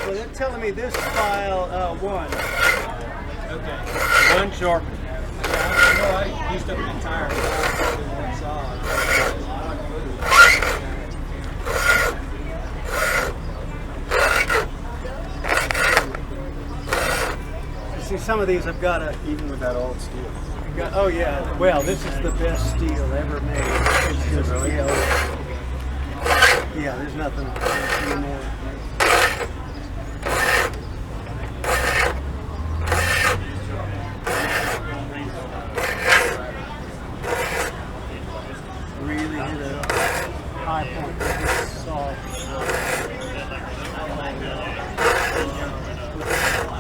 Well, they're telling me this file 1. Okay. 1 sharpening. Yeah, I used up the entire file in one solid. See, some of these have got a... Even with that old steel. Oh yeah, well, this is the best steel ever made. It's just, yeah, there's nothing anymore. Really hit a high point with this saw.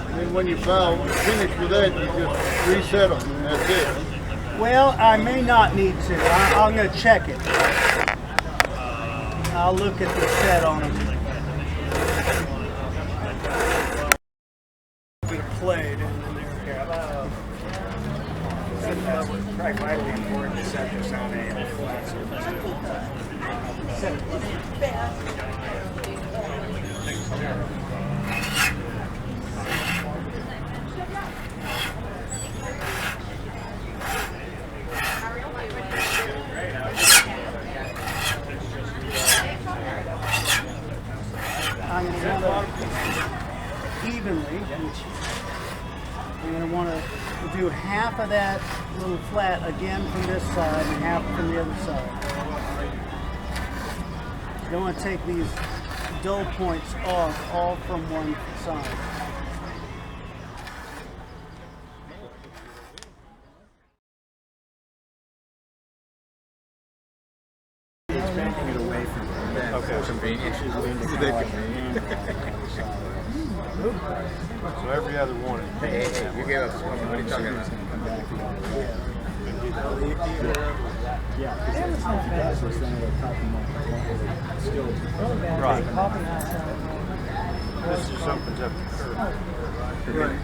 And then when you finish with that, you just reset them, and that's it. Well, I may not need to. I'm going to check it. I'll look at the set on them. Bit of play down in there. Probably vitally important to set this on a flat surface. I'm going to want to evenly, I'm going to want to do half of that little flat again from this side and half from the other side. I don't want to take these dull points off all from one side. Bending it away from the Okay. convenience. So every other one. Hey, you gave us one. What are you talking about? Right. This is something's up the curve. Right.